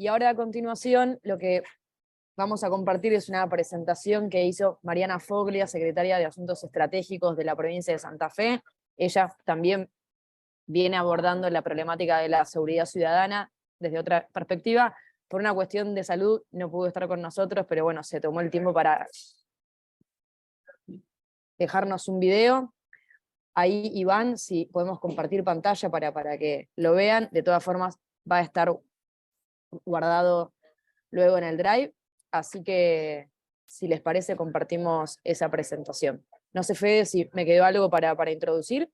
Y ahora a continuación lo que vamos a compartir es una presentación que hizo Mariana Foglia, secretaria de Asuntos Estratégicos de la provincia de Santa Fe. Ella también viene abordando la problemática de la seguridad ciudadana desde otra perspectiva. Por una cuestión de salud no pudo estar con nosotros, pero bueno, se tomó el tiempo para dejarnos un video. Ahí, Iván, si podemos compartir pantalla para que lo vean. De todas formas, va a estar guardado luego en el Drive. Así que, si les parece, compartimos esa presentación. No sé, Fede, si me quedó algo para introducir.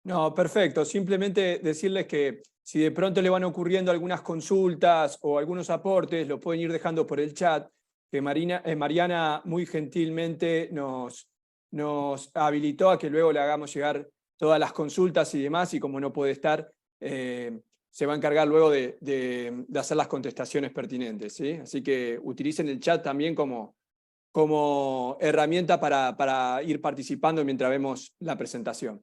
No, perfecto. Simplemente decirles que si de pronto le van ocurriendo algunas consultas o algunos aportes, lo pueden ir dejando por el chat, que Mariana muy gentilmente nos habilitó a que luego le hagamos llegar todas las consultas y demás, y como no puede estar, se va a encargar luego de hacer las contestaciones pertinentes, ¿sí? Así que utilicen el chat también como herramienta para ir participando mientras vemos la presentación.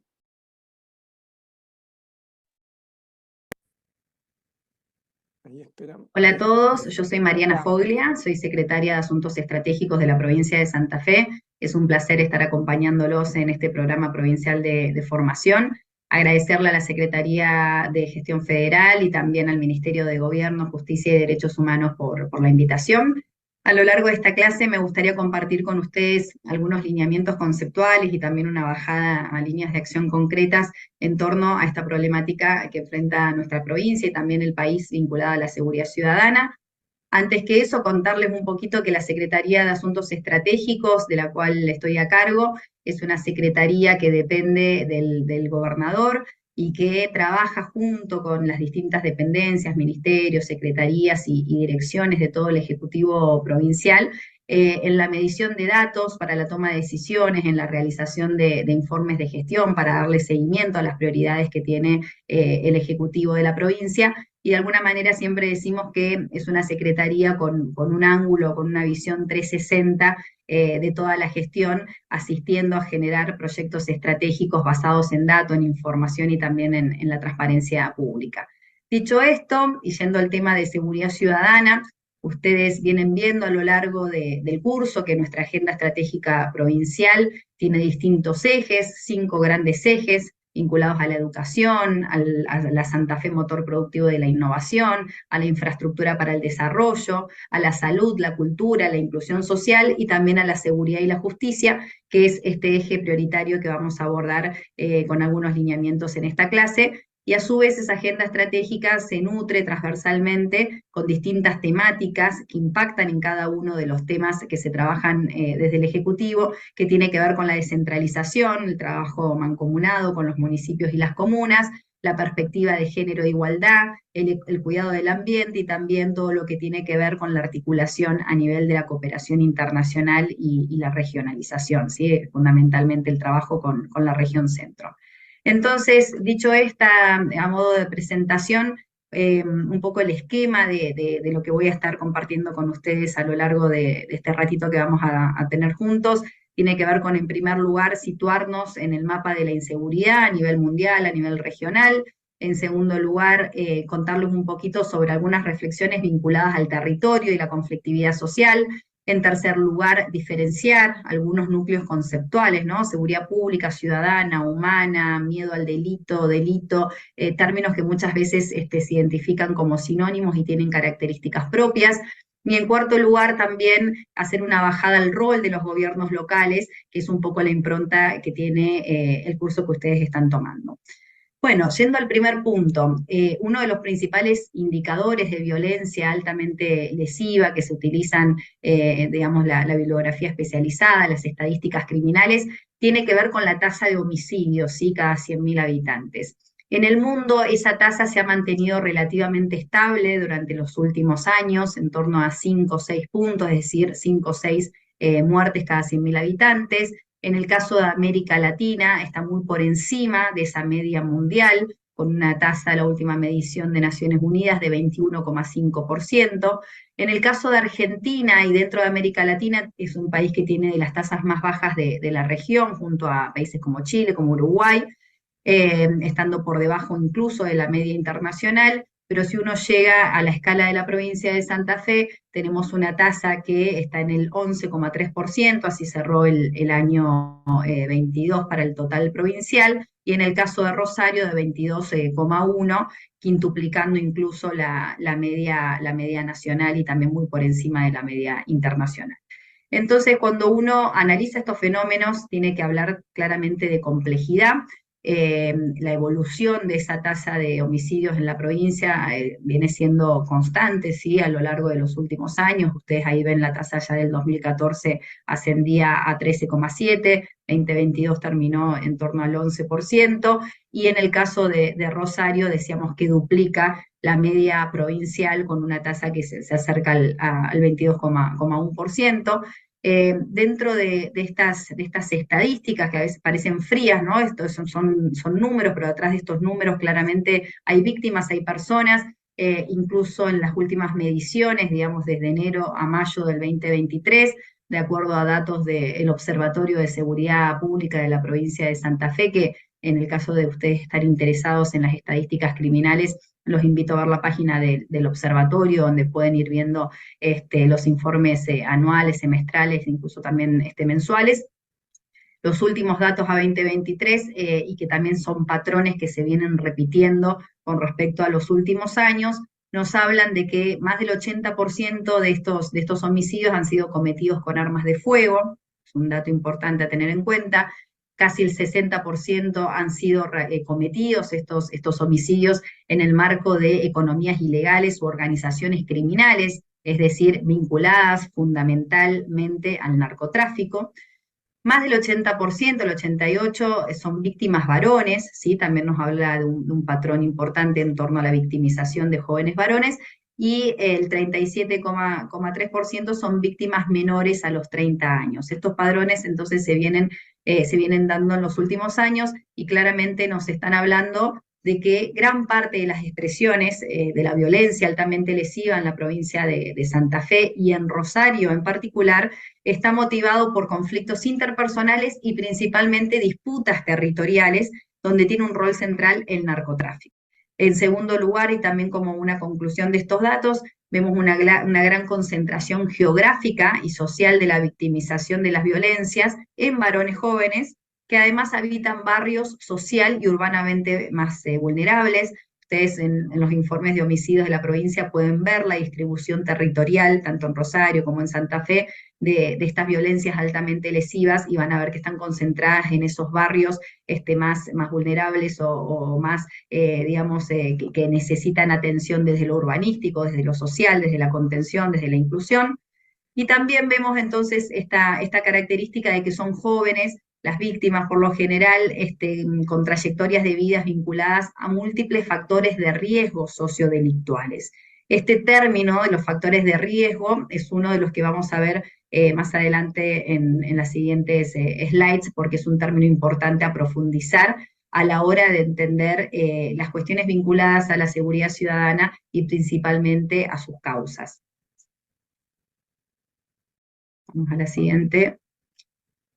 Hola a todos, yo soy Mariana Foglia, soy secretaria de Asuntos Estratégicos de la provincia de Santa Fe. Es un placer estar acompañándolos en este programa provincial de formación. Agradecerle a la Secretaría de Gestión Federal y también al Ministerio de Gobierno, Justicia y Derechos Humanos por la invitación. A lo largo de esta clase me gustaría compartir con ustedes algunos lineamientos conceptuales y también una bajada a líneas de acción concretas en torno a esta problemática que enfrenta nuestra provincia y también el país vinculada a la seguridad ciudadana. Antes que eso, contarles un poquito que la Secretaría de Asuntos Estratégicos, de la cual estoy a cargo, es una secretaría que depende del gobernador y que trabaja junto con las distintas dependencias, ministerios, secretarías y direcciones de todo el Ejecutivo provincial en la medición de datos para la toma de decisiones, en la realización de informes de gestión para darle seguimiento a las prioridades que tiene el Ejecutivo de la provincia. Y de alguna manera siempre decimos que es una secretaría con un ángulo, con una visión 360 de toda la gestión, asistiendo a generar proyectos estratégicos basados en datos, en información y también en la transparencia pública. Dicho esto, y yendo al tema de seguridad ciudadana, ustedes vienen viendo a lo largo del curso que nuestra agenda estratégica provincial tiene distintos ejes, 5 grandes ejes, vinculados a la educación, a la Santa Fe motor productivo de la innovación, a la infraestructura para el desarrollo, a la salud, la cultura, la inclusión social y también a la seguridad y la justicia, que es este eje prioritario que vamos a abordar con algunos lineamientos en esta clase. Y a su vez esa agenda estratégica se nutre transversalmente con distintas temáticas que impactan en cada uno de los temas que se trabajan desde el Ejecutivo, que tiene que ver con la descentralización, el trabajo mancomunado con los municipios y las comunas, la perspectiva de género e igualdad, el cuidado del ambiente y también todo lo que tiene que ver con la articulación a nivel de la cooperación internacional y la regionalización, ¿sí? Fundamentalmente el trabajo con la región centro. Entonces, dicho esta, a modo de presentación, un poco el esquema de lo que voy a estar compartiendo con ustedes a lo largo de este ratito que vamos a tener juntos, tiene que ver con, en primer lugar, situarnos en el mapa de la inseguridad a nivel mundial, a nivel regional. En segundo lugar, contarles un poquito sobre algunas reflexiones vinculadas al territorio y la conflictividad social. En tercer lugar, diferenciar algunos núcleos conceptuales, ¿no? Seguridad pública, ciudadana, humana, miedo al delito, términos que muchas veces se identifican como sinónimos y tienen características propias. Y en cuarto lugar, también hacer una bajada al rol de los gobiernos locales, que es un poco la impronta que tiene el curso que ustedes están tomando. Bueno, yendo al primer punto, uno de los principales indicadores de violencia altamente lesiva que se utilizan, digamos, la bibliografía especializada, las estadísticas criminales, tiene que ver con la tasa de homicidios, ¿sí? Cada 100.000 habitantes. En el mundo esa tasa se ha mantenido relativamente estable durante los últimos años, en torno a 5 o 6 puntos, es decir, 5 o 6 muertes cada 100.000 habitantes. En el caso de América Latina está muy por encima de esa media mundial, con una tasa, la última medición de Naciones Unidas, de 21,5%. En el caso de Argentina y dentro de América Latina, es un país que tiene de las tasas más bajas de la región, junto a países como Chile, como Uruguay, estando por debajo incluso de la media internacional. pero si uno llega a la escala de la provincia de Santa Fe, tenemos una tasa que está en el 11,3%, así cerró el año 22 para el total provincial, y en el caso de Rosario de 22,1%, quintuplicando incluso la media nacional y también muy por encima de la media internacional. Entonces, cuando uno analiza estos fenómenos, tiene que hablar claramente de complejidad. La evolución de esa tasa de homicidios en la provincia viene siendo constante, ¿sí? A lo largo de los últimos años. Ustedes ahí ven la tasa ya del 2014 ascendía a 13,7%, 2022 terminó en torno al 11%, y en el caso de Rosario decíamos que duplica la media provincial con una tasa que se acerca al 22,1%. Dentro de estas estadísticas que a veces parecen frías, ¿no? Estos son números, pero detrás de estos números claramente hay víctimas, hay personas, incluso en las últimas mediciones, digamos desde enero a mayo del 2023, de acuerdo a datos del Observatorio de Seguridad Pública de la provincia de Santa Fe, que en el caso de ustedes estar interesados en las estadísticas criminales, los invito a ver la página del observatorio, donde pueden ir viendo los informes anuales, semestrales, incluso también mensuales. Los últimos datos a 2023 y que también son patrones que se vienen repitiendo con respecto a los últimos años, nos hablan de que más del 80% de estos homicidios han sido cometidos con armas de fuego, es un dato importante a tener en cuenta. Casi el 60% han sido cometidos estos homicidios en el marco de economías ilegales u organizaciones criminales, es decir, vinculadas fundamentalmente al narcotráfico. Más del 80%, el 88%, son víctimas varones, ¿sí? También nos habla de un patrón importante en torno a la victimización de jóvenes varones, y el 37,3% son víctimas menores a los 30 años. Estos padrones entonces se vienen dando en los últimos años, y claramente nos están hablando de que gran parte de las expresiones de la violencia altamente lesiva en la provincia de Santa Fe y en Rosario en particular está motivado por conflictos interpersonales y principalmente disputas territoriales, donde tiene un rol central el narcotráfico. En segundo lugar, y también como una conclusión de estos datos, vemos una gran concentración geográfica y social de la victimización de las violencias en varones jóvenes, que además habitan barrios social y urbanamente más vulnerables. Ustedes en los informes de homicidios de la provincia pueden ver la distribución territorial, tanto en Rosario como en Santa Fe, de estas violencias altamente lesivas, y van a ver que están concentradas en esos barrios más vulnerables o más, digamos, que necesitan atención desde lo urbanístico, desde lo social, desde la contención, desde la inclusión. Y también vemos entonces esta característica de que son jóvenes las víctimas, por lo general, con trayectorias de vidas vinculadas a múltiples factores de riesgo sociodelictuales. Este término de los factores de riesgo es uno de los que vamos a ver más adelante en las siguientes slides, porque es un término importante a profundizar a la hora de entender las cuestiones vinculadas a la seguridad ciudadana y principalmente a sus causas. Vamos a la siguiente.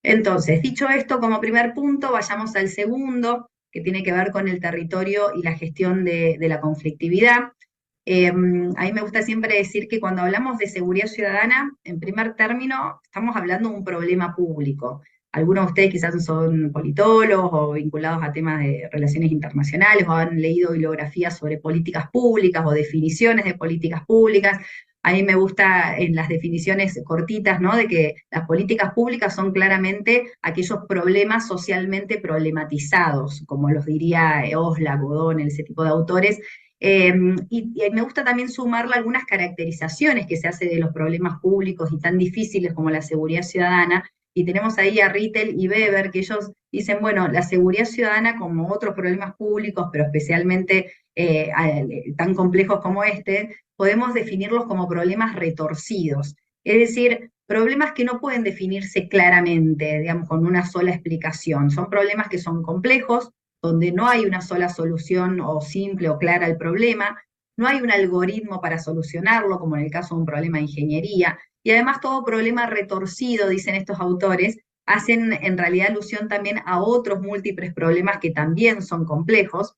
Entonces, dicho esto, como primer punto, vayamos al segundo, que tiene que ver con el territorio y la gestión de la conflictividad. A mí me gusta siempre decir que cuando hablamos de seguridad ciudadana, en primer término, estamos hablando de un problema público. Algunos de ustedes quizás son politólogos o vinculados a temas de relaciones internacionales, o han leído bibliografías sobre políticas públicas o definiciones de políticas públicas. A mí me gusta en las definiciones cortitas, ¿no?, de que las políticas públicas son claramente aquellos problemas socialmente problematizados, como los diría Oslak, O'Donnell, ese tipo de autores. Y me gusta también sumarle algunas caracterizaciones que se hace de los problemas públicos y tan difíciles como la seguridad ciudadana. Y tenemos ahí a Rittel y Weber, que ellos dicen, bueno, la seguridad ciudadana, como otros problemas públicos, pero especialmente tan complejos como podemos definirlos como problemas retorcidos. Es decir, problemas que no pueden definirse claramente, digamos, con una sola explicación. Son problemas que son complejos, donde no hay una sola solución o simple o clara al problema, no hay un algoritmo para solucionarlo, como en el caso de un problema de ingeniería, y además todo problema retorcido, dicen estos autores, hacen en realidad alusión también a otros múltiples problemas que también son complejos.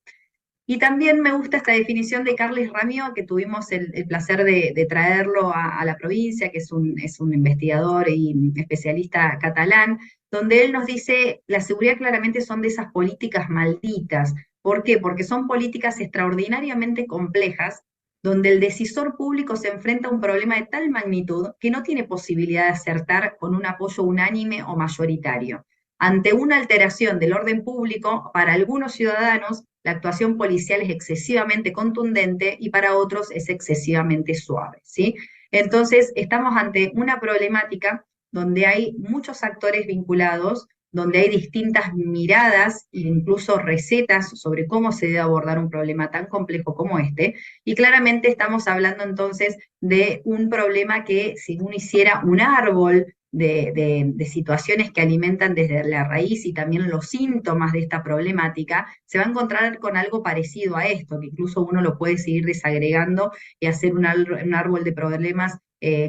Y también me gusta esta definición de Carles Ramió, que tuvimos el placer de traerlo a la provincia, que es un investigador y especialista catalán, donde él nos dice, la seguridad claramente son de esas políticas malditas. ¿Por qué? Porque son políticas extraordinariamente complejas, donde el decisor público se enfrenta a un problema de tal magnitud que no tiene posibilidad de acertar con un apoyo unánime o mayoritario. Ante una alteración del orden público, para algunos ciudadanos la actuación policial es excesivamente contundente y para otros es excesivamente suave, ¿sí? Entonces, estamos ante una problemática donde hay muchos actores vinculados, donde hay distintas miradas e incluso recetas sobre cómo se debe abordar un problema tan complejo como este, y claramente estamos hablando entonces de un problema que si uno hiciera un árbol de situaciones que alimentan desde la raíz y también los síntomas de esta problemática, se va a encontrar con algo parecido a esto, que incluso uno lo puede seguir desagregando y hacer un árbol de problemas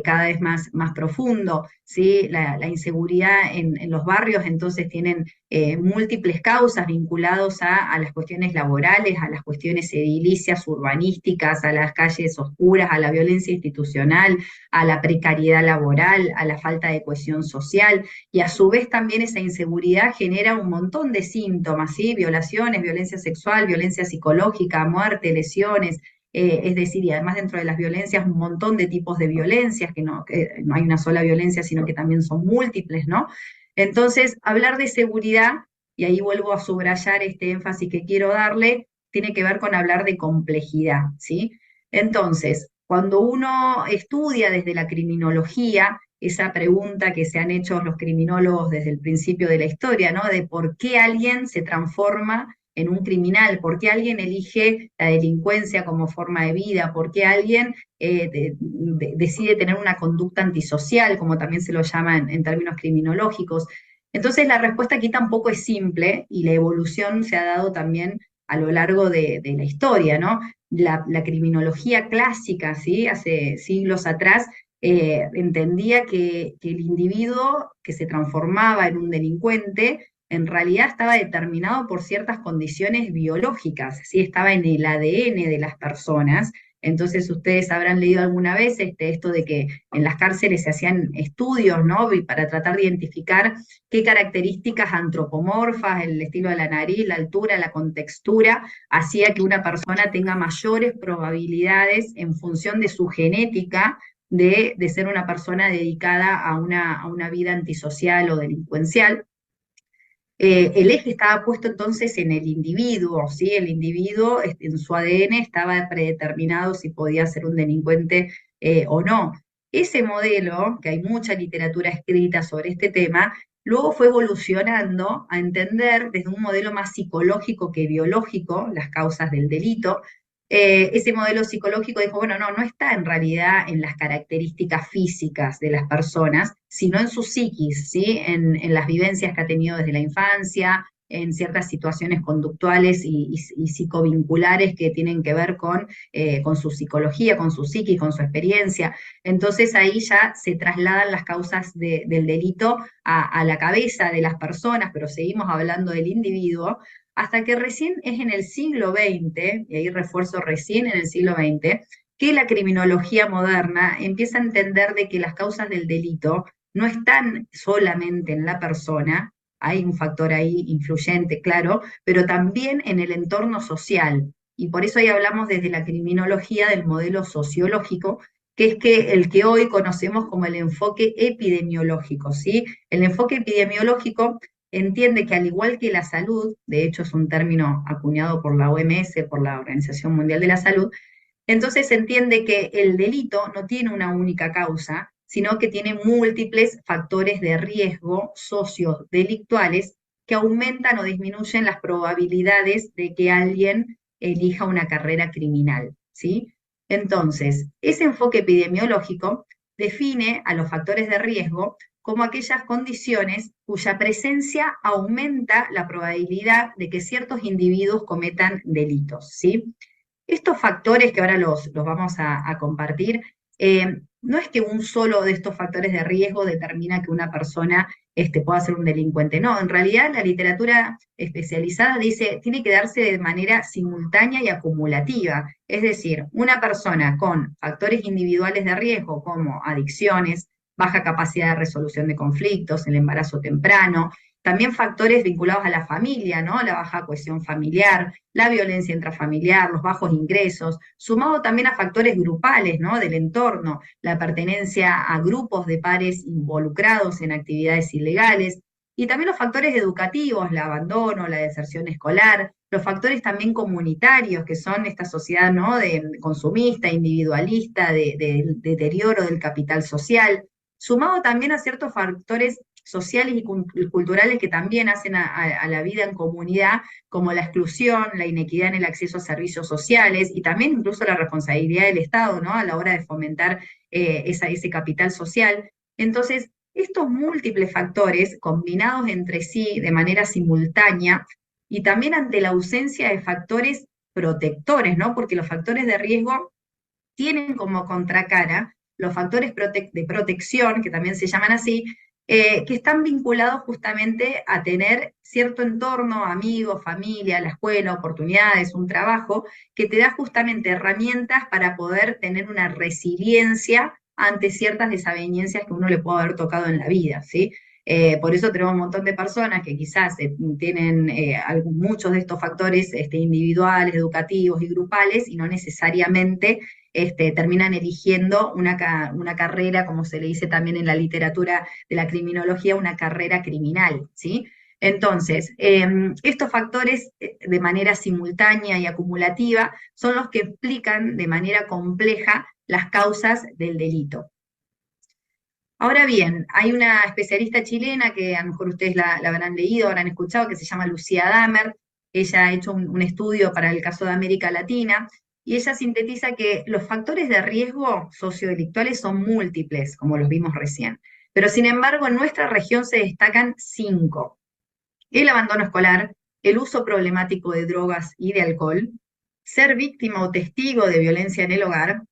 cada vez más profundo, ¿sí? La inseguridad en los barrios entonces tienen múltiples causas vinculados a las cuestiones laborales, a las cuestiones edilicias, urbanísticas, a las calles oscuras, a la violencia institucional, a la precariedad laboral, a la falta de cohesión social, y a su vez también esa inseguridad genera un montón de síntomas, ¿sí? Violaciones, violencia sexual, violencia psicológica, muerte, lesiones, es decir, y además dentro de las violencias un montón de tipos de violencias, que no hay una sola violencia, sino que también son múltiples, ¿no? Entonces, hablar de seguridad, y ahí vuelvo a subrayar este énfasis que quiero darle, tiene que ver con hablar de complejidad, ¿sí? Entonces, cuando uno estudia desde la criminología, esa pregunta que se han hecho los criminólogos desde el principio de la historia, ¿no? De por qué alguien se transforma en un criminal, por qué alguien elige la delincuencia como forma de vida, por qué alguien decide tener una conducta antisocial, como también se lo llama en términos criminológicos. Entonces la respuesta aquí tampoco es simple y la evolución se ha dado también a lo largo de la historia, ¿no? La criminología clásica, ¿sí? Hace siglos atrás, entendía que el individuo que se transformaba en un delincuente en realidad estaba determinado por ciertas condiciones biológicas, ¿sí? Estaba en el ADN de las personas. Entonces ustedes habrán leído alguna vez esto de que en las cárceles se hacían estudios, ¿no? Y para tratar de identificar qué características antropomorfas, el estilo de la nariz, la altura, la contextura, hacía que una persona tenga mayores probabilidades en función de su genética de ser una persona dedicada a una vida antisocial o delincuencial. El eje estaba puesto entonces en el individuo, ¿sí? El individuo en su ADN estaba predeterminado si podía ser un delincuente o no. Ese modelo, que hay mucha literatura escrita sobre este tema, luego fue evolucionando a entender desde un modelo más psicológico que biológico las causas del delito. Ese modelo psicológico dijo, bueno, no está en realidad en las características físicas de las personas, sino en su psiquis, ¿sí? En las vivencias que ha tenido desde la infancia, en ciertas situaciones conductuales y psicovinculares que tienen que ver con su psicología, con su psiquis, con su experiencia. Entonces ahí ya se trasladan las causas del delito a la cabeza de las personas, pero seguimos hablando del individuo, hasta que recién es en el siglo XX, y ahí refuerzo recién en el siglo XX, que la criminología moderna empieza a entender de que las causas del delito no están solamente en la persona, hay un factor ahí influyente, claro, pero también en el entorno social. Y por eso ahí hablamos desde la criminología del modelo sociológico, que es el que hoy conocemos como el enfoque epidemiológico, ¿sí? El enfoque epidemiológico entiende que al igual que la salud, de hecho es un término acuñado por la OMS, por la Organización Mundial de la Salud, entonces se entiende que el delito no tiene una única causa, sino que tiene múltiples factores de riesgo sociodelictuales que aumentan o disminuyen las probabilidades de que alguien elija una carrera criminal, ¿sí? Entonces, ese enfoque epidemiológico define a los factores de riesgo como aquellas condiciones cuya presencia aumenta la probabilidad de que ciertos individuos cometan delitos, ¿sí? Estos factores que ahora los vamos a compartir no es que un solo de estos factores de riesgo determina que una persona pueda ser un delincuente, no, en realidad la literatura especializada dice, tiene que darse de manera simultánea y acumulativa, es decir, una persona con factores individuales de riesgo como adicciones, baja capacidad de resolución de conflictos, el embarazo temprano, también factores vinculados a la familia, ¿no? La baja cohesión familiar, la violencia intrafamiliar, los bajos ingresos, sumado también a factores grupales, ¿no? Del entorno, la pertenencia a grupos de pares involucrados en actividades ilegales, y también los factores educativos, el abandono, la deserción escolar, los factores también comunitarios, que son esta sociedad, ¿no? De consumista, individualista, de deterioro del capital social, sumado también a ciertos factores sociales y culturales que también hacen a la vida en comunidad, como la exclusión, la inequidad en el acceso a servicios sociales y también incluso la responsabilidad del Estado, ¿no? A la hora de fomentar ese capital social. Entonces, estos múltiples factores combinados entre sí de manera simultánea y también ante la ausencia de factores protectores, ¿no? Porque los factores de riesgo tienen como contracara los factores de protección, que también se llaman así, que están vinculados justamente a tener cierto entorno, amigos, familia, la escuela, oportunidades, un trabajo, que te da justamente herramientas para poder tener una resiliencia ante ciertas desavenencias que uno le puede haber tocado en la vida, ¿sí? Por eso tenemos un montón de personas que quizás tienen muchos de estos factores individuales, educativos y grupales, y no necesariamente terminan eligiendo una carrera, como se le dice también en la literatura de la criminología, una carrera criminal, ¿sí? Entonces, estos factores de manera simultánea y acumulativa son los que explican de manera compleja las causas del delito. Ahora bien, hay una especialista chilena que a lo mejor ustedes la habrán leído, habrán escuchado, que se llama Lucía Damer. Ella ha hecho un estudio para el caso de América Latina, y ella sintetiza que los factores de riesgo sociodelictuales son múltiples, como los vimos recién. Pero sin embargo, en nuestra región se destacan 5. El abandono escolar, el uso problemático de drogas y de alcohol, ser víctima o testigo de violencia en el hogar,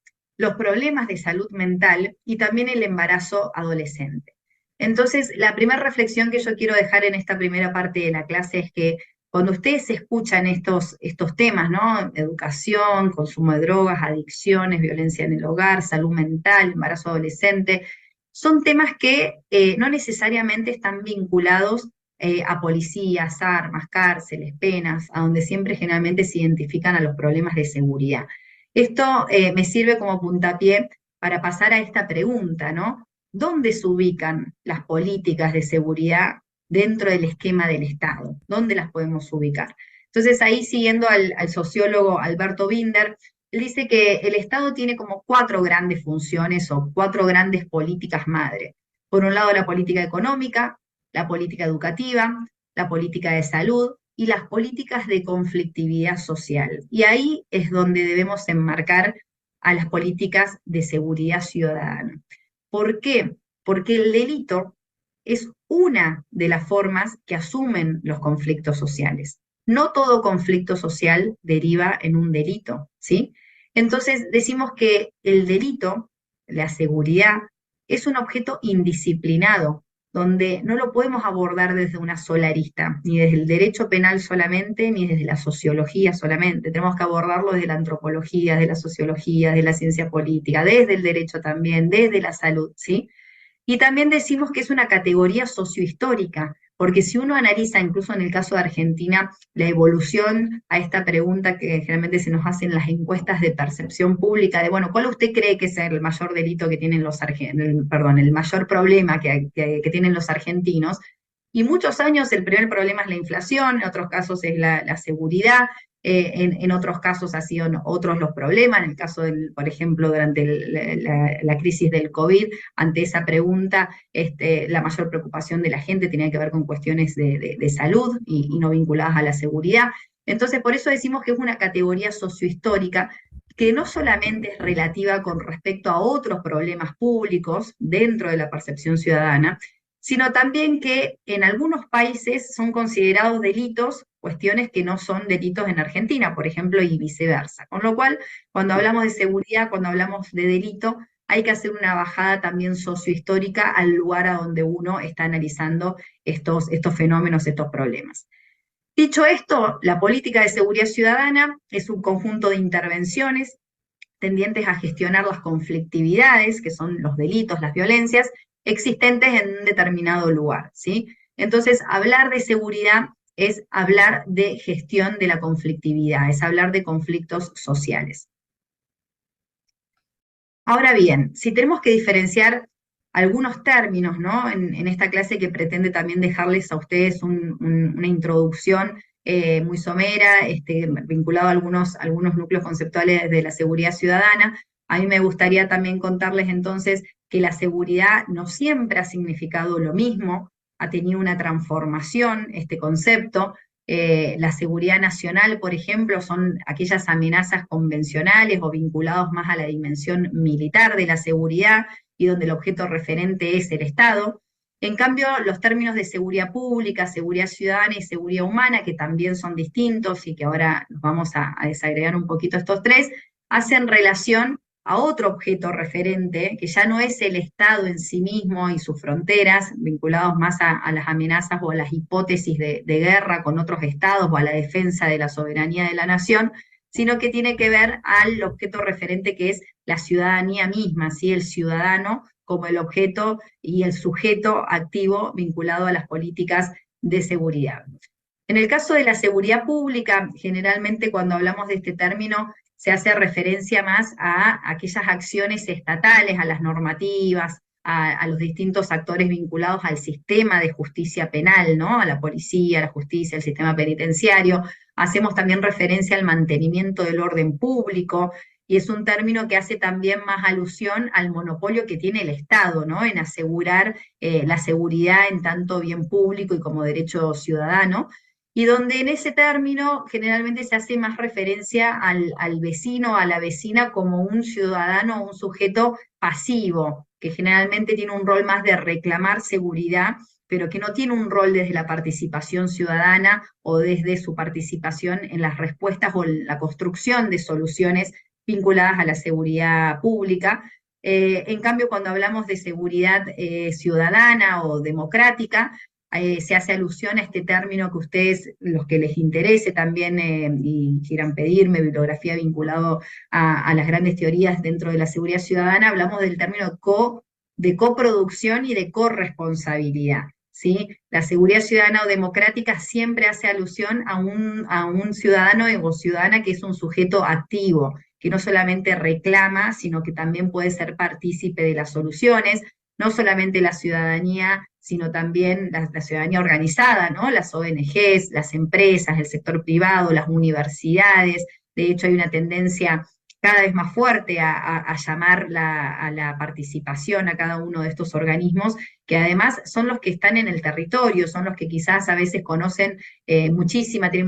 los problemas de salud mental y también el embarazo adolescente. Entonces, la primera reflexión que yo quiero dejar en esta primera parte de la clase es que cuando ustedes escuchan estos temas, ¿no? Educación, consumo de drogas, adicciones, violencia en el hogar, salud mental, embarazo adolescente, son temas que no necesariamente están vinculados a policías, armas, cárceles, penas, a donde siempre generalmente se identifican a los problemas de seguridad. Esto me sirve como puntapié para pasar a esta pregunta, ¿no? ¿Dónde se ubican las políticas de seguridad dentro del esquema del Estado? ¿Dónde las podemos ubicar? Entonces ahí, siguiendo al sociólogo Alberto Binder, él dice que el Estado tiene como 4 grandes funciones o 4 grandes políticas madre. Por un lado, la política económica, la política educativa, la política de salud y las políticas de conflictividad social. Y ahí es donde debemos enmarcar a las políticas de seguridad ciudadana. ¿Por qué? Porque el delito es una de las formas que asumen los conflictos sociales. No todo conflicto social deriva en un delito, ¿sí? Entonces decimos que el delito, la seguridad, es un objeto indisciplinado, donde no lo podemos abordar desde una sola arista, ni desde el derecho penal solamente, ni desde la sociología solamente. Tenemos que abordarlo desde la antropología, desde la sociología, desde la ciencia política, desde el derecho también, desde la salud, ¿sí? Y también decimos que es una categoría sociohistórica, porque si uno analiza, incluso en el caso de Argentina, la evolución a esta pregunta que generalmente se nos hacen las encuestas de percepción pública, de, bueno, ¿cuál usted cree que es el mayor delito que tienen los el mayor problema que tienen los argentinos? Y muchos años el primer problema es la inflación, en otros casos es la seguridad, en otros casos han sido otros los problemas, en el caso, por ejemplo, durante la crisis del COVID, ante esa pregunta, la mayor preocupación de la gente tenía que ver con cuestiones de salud y no vinculadas a la seguridad. Entonces, por eso decimos que es una categoría sociohistórica que no solamente es relativa con respecto a otros problemas públicos dentro de la percepción ciudadana, sino también que en algunos países son considerados delitos cuestiones que no son delitos en Argentina, por ejemplo, y viceversa. Con lo cual, cuando hablamos de seguridad, cuando hablamos de delito, hay que hacer una bajada también sociohistórica al lugar a donde uno está analizando estos fenómenos, estos problemas. Dicho esto, la política de seguridad ciudadana es un conjunto de intervenciones tendientes a gestionar las conflictividades, que son los delitos, las violencias, existentes en un determinado lugar, ¿sí? Entonces, hablar de seguridad es hablar de gestión de la conflictividad, es hablar de conflictos sociales. Ahora bien, si tenemos que diferenciar algunos términos, ¿no? En esta clase que pretende también dejarles a ustedes una introducción muy somera, vinculado a algunos núcleos conceptuales de la seguridad ciudadana, a mí me gustaría también contarles entonces que la seguridad no siempre ha significado lo mismo, ha tenido una transformación este concepto. La seguridad nacional, por ejemplo, son aquellas amenazas convencionales o vinculados más a la dimensión militar de la seguridad y donde el objeto referente es el Estado. En cambio, los términos de seguridad pública, seguridad ciudadana y seguridad humana, que también son distintos y que ahora nos vamos a desagregar un poquito estos tres, hacen relación a otro objeto referente, que ya no es el Estado en sí mismo y sus fronteras, vinculados más a las amenazas o a las hipótesis de guerra con otros estados o a la defensa de la soberanía de la nación, sino que tiene que ver al objeto referente que es la ciudadanía misma, ¿sí? El ciudadano como el objeto y el sujeto activo vinculado a las políticas de seguridad. En el caso de la seguridad pública, generalmente cuando hablamos de este término, se hace referencia más a aquellas acciones estatales, a las normativas, a los distintos actores vinculados al sistema de justicia penal, ¿no? A la policía, a la justicia, al sistema penitenciario. Hacemos también referencia al mantenimiento del orden público, y es un término que hace también más alusión al monopolio que tiene el Estado, ¿no? En asegurar la seguridad en tanto bien público y como derecho ciudadano, y donde en ese término generalmente se hace más referencia al vecino, a la vecina como un ciudadano o un sujeto pasivo, que generalmente tiene un rol más de reclamar seguridad, pero que no tiene un rol desde la participación ciudadana o desde su participación en las respuestas o la construcción de soluciones vinculadas a la seguridad pública. En cambio, cuando hablamos de seguridad ciudadana o democrática, se hace alusión a este término que ustedes, los que les interese también y quieran pedirme bibliografía vinculado a las grandes teorías dentro de la seguridad ciudadana, hablamos del término de coproducción y de corresponsabilidad, ¿sí? La seguridad ciudadana o democrática siempre hace alusión a un ciudadano o ciudadana que es un sujeto activo, que no solamente reclama, sino que también puede ser partícipe de las soluciones, no solamente la ciudadanía, sino también la ciudadanía organizada, ¿no? Las ONGs, las empresas, el sector privado, las universidades. De hecho, hay una tendencia cada vez más fuerte a llamar a la participación a cada uno de estos organismos, que además son los que están en el territorio, son los que quizás a veces conocen tienen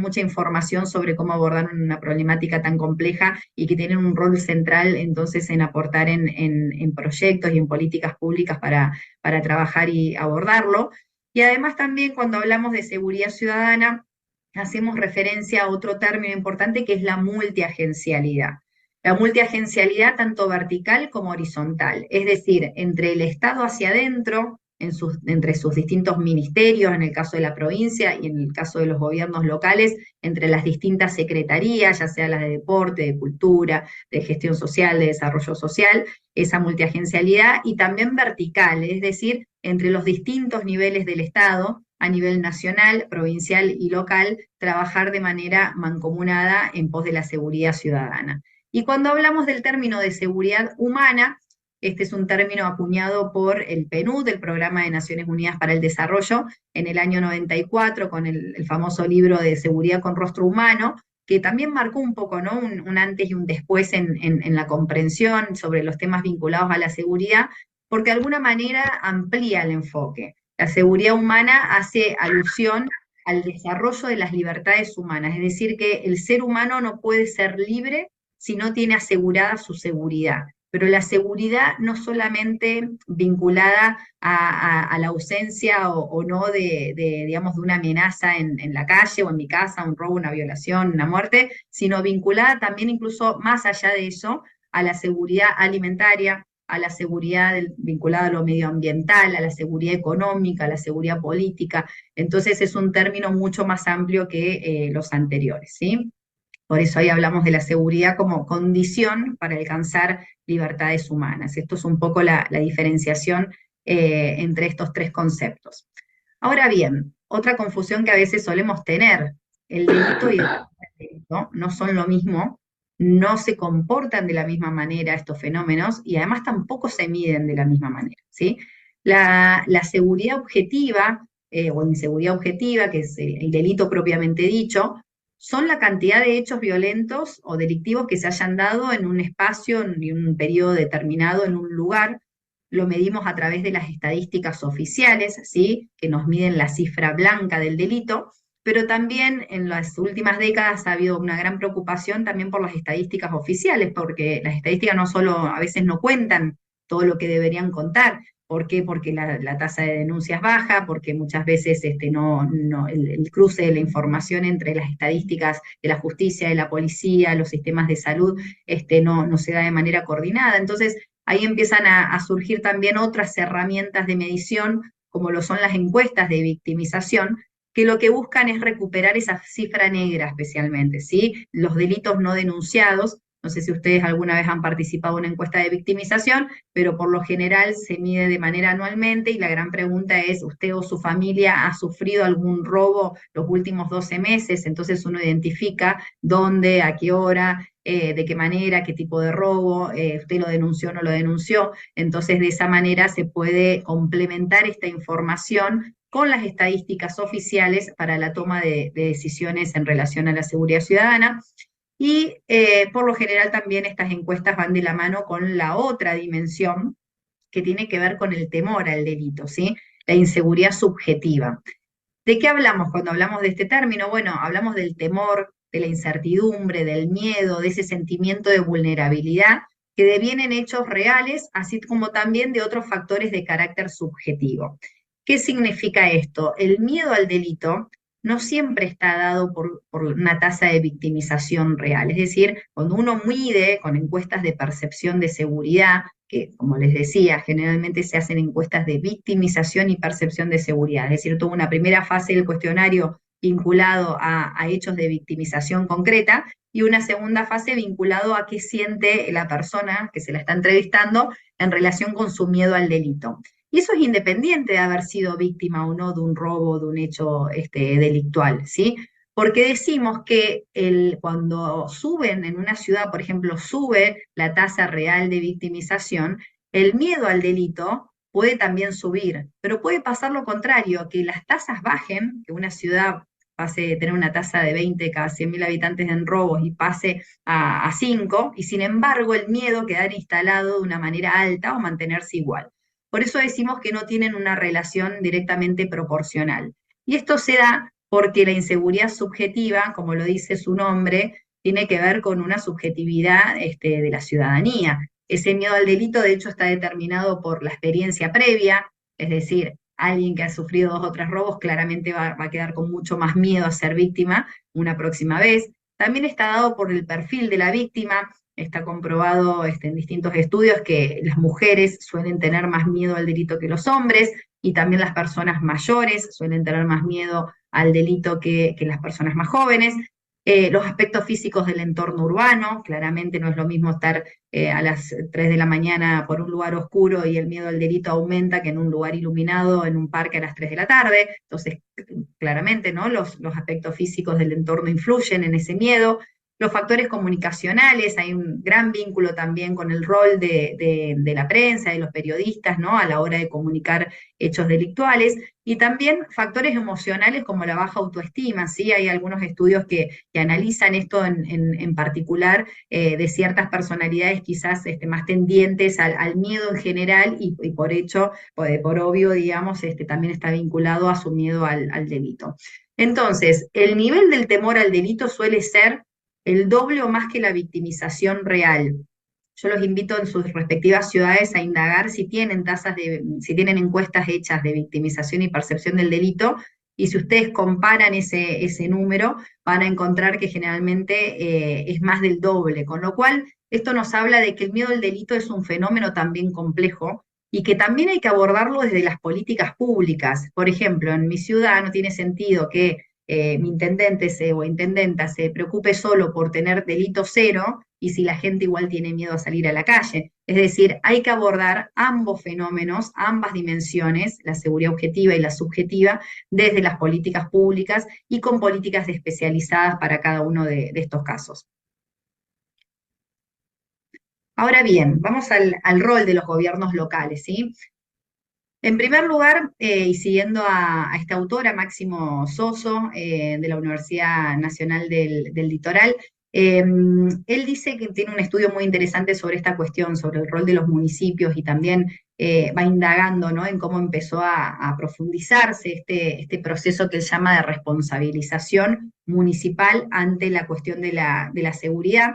mucha información sobre cómo abordar una problemática tan compleja y que tienen un rol central entonces en aportar en proyectos y en políticas públicas para trabajar y abordarlo. Y además también cuando hablamos de seguridad ciudadana, hacemos referencia a otro término importante que es la multiagencialidad. La multiagencialidad tanto vertical como horizontal, es decir, entre el Estado hacia adentro, entre sus distintos ministerios, en el caso de la provincia y en el caso de los gobiernos locales, entre las distintas secretarías, ya sea las de deporte, de cultura, de gestión social, de desarrollo social, esa multiagencialidad, y también vertical, es decir, entre los distintos niveles del Estado, a nivel nacional, provincial y local, trabajar de manera mancomunada en pos de la seguridad ciudadana. Y cuando hablamos del término de seguridad humana, este es un término acuñado por el PNUD, el Programa de Naciones Unidas para el Desarrollo, en el año 94, con el famoso libro de Seguridad con Rostro Humano, que también marcó un poco, ¿no? un antes y un después en la comprensión sobre los temas vinculados a la seguridad, porque de alguna manera amplía el enfoque. La seguridad humana hace alusión al desarrollo de las libertades humanas, es decir, que el ser humano no puede ser libre si no tiene asegurada su seguridad. Pero la seguridad no solamente vinculada a la ausencia o no digamos, de una amenaza en la calle o en mi casa, un robo, una violación, una muerte, sino vinculada también incluso más allá de eso a la seguridad alimentaria, a la seguridad vinculada a lo medioambiental, a la seguridad económica, a la seguridad política. Entonces es un término mucho más amplio que los anteriores, ¿sí? Por eso ahí hablamos de la seguridad como condición para alcanzar libertades humanas. Esto es un poco la diferenciación entre estos tres conceptos. Ahora bien, otra confusión que a veces solemos tener, el delito y el delito no son lo mismo, no se comportan de la misma manera estos fenómenos y además tampoco se miden de la misma manera, ¿sí? La seguridad objetiva o inseguridad objetiva, que es el delito propiamente dicho, son la cantidad de hechos violentos o delictivos que se hayan dado en un espacio, en un periodo determinado, en un lugar. Lo medimos a través de las estadísticas oficiales, ¿sí? Que nos miden la cifra blanca del delito, pero también en las últimas décadas ha habido una gran preocupación también por las estadísticas oficiales, porque las estadísticas no solo a veces no cuentan todo lo que deberían contar. ¿Por qué? Porque la tasa de denuncia es baja, porque muchas veces el cruce de la información entre las estadísticas de la justicia, de la policía, los sistemas de salud, no se da de manera coordinada. Entonces, ahí empiezan a surgir también otras herramientas de medición, como lo son las encuestas de victimización, que lo que buscan es recuperar esa cifra negra especialmente, ¿sí? Los delitos no denunciados. No sé si ustedes alguna vez han participado en una encuesta de victimización, pero por lo general se mide de manera anualmente y la gran pregunta es, ¿usted o su familia ha sufrido algún robo los últimos 12 meses? Entonces uno identifica dónde, a qué hora, de qué manera, qué tipo de robo, usted lo denunció o no lo denunció. Entonces de esa manera se puede complementar esta información con las estadísticas oficiales para la toma de decisiones en relación a la seguridad ciudadana. Y por lo general también estas encuestas van de la mano con la otra dimensión que tiene que ver con el temor al delito, ¿sí? La inseguridad subjetiva. ¿De qué hablamos cuando hablamos de este término? Bueno, hablamos del temor, de la incertidumbre, del miedo, de ese sentimiento de vulnerabilidad que devienen hechos reales, así como también de otros factores de carácter subjetivo. ¿Qué significa esto? El miedo al delito no siempre está dado por una tasa de victimización real. Es decir, cuando uno mide con encuestas de percepción de seguridad, que como les decía, generalmente se hacen encuestas de victimización y percepción de seguridad, es decir, tuvo una primera fase del cuestionario vinculado a hechos de victimización concreta y una segunda fase vinculado a qué siente la persona que se la está entrevistando en relación con su miedo al delito. Y eso es independiente de haber sido víctima o no de un robo, de un hecho delictual, ¿sí? Porque decimos que cuando suben en una ciudad, por ejemplo, sube la tasa real de victimización, el miedo al delito puede también subir, pero puede pasar lo contrario, que las tasas bajen, que una ciudad pase de tener una tasa de 20 cada 100.000 habitantes en robos y pase a 5, y sin embargo el miedo quedar instalado de una manera alta o mantenerse igual. Por eso decimos que no tienen una relación directamente proporcional. Y esto se da porque la inseguridad subjetiva, como lo dice su nombre, tiene que ver con una subjetividad de la ciudadanía. Ese miedo al delito, de hecho, está determinado por la experiencia previa, es decir, alguien que ha sufrido 2 o 3 robos claramente va a quedar con mucho más miedo a ser víctima una próxima vez. También está dado por el perfil de la víctima. Está comprobado en distintos estudios que las mujeres suelen tener más miedo al delito que los hombres y también las personas mayores suelen tener más miedo al delito que las personas más jóvenes. Los aspectos físicos del entorno urbano, claramente no es lo mismo estar a las 3 de la mañana por un lugar oscuro y el miedo al delito aumenta que en un lugar iluminado, en un parque a las 3 de la tarde. Entonces, claramente, ¿no? Los aspectos físicos del entorno influyen en ese miedo. Los factores comunicacionales, hay un gran vínculo también con el rol de la prensa, de los periodistas, ¿no? A la hora de comunicar hechos delictuales, y también factores emocionales como la baja autoestima, ¿sí? Hay algunos estudios que analizan esto en particular de ciertas personalidades quizás más tendientes al miedo en general y por obvio, digamos, también está vinculado a su miedo al delito. Entonces, el nivel del temor al delito suele ser el doble o más que la victimización real. Yo los invito en sus respectivas ciudades a indagar si tienen si tienen encuestas hechas de victimización y percepción del delito, y si ustedes comparan ese número, van a encontrar que generalmente es más del doble, con lo cual esto nos habla de que el miedo al delito es un fenómeno también complejo y que también hay que abordarlo desde las políticas públicas. Por ejemplo, en mi ciudad no tiene sentido que mi intendente o intendenta se preocupe solo por tener delito cero y si la gente igual tiene miedo a salir a la calle. Es decir, hay que abordar ambos fenómenos, ambas dimensiones, la seguridad objetiva y la subjetiva, desde las políticas públicas y con políticas especializadas para cada uno de estos casos. Ahora bien, vamos al rol de los gobiernos locales, ¿sí? En primer lugar, y siguiendo a esta autora, Máximo Soso, de la Universidad Nacional del Litoral, él dice que tiene un estudio muy interesante sobre esta cuestión, sobre el rol de los municipios, y también va indagando, ¿no?, en cómo empezó a profundizarse este proceso que él llama de responsabilización municipal ante la cuestión de la seguridad.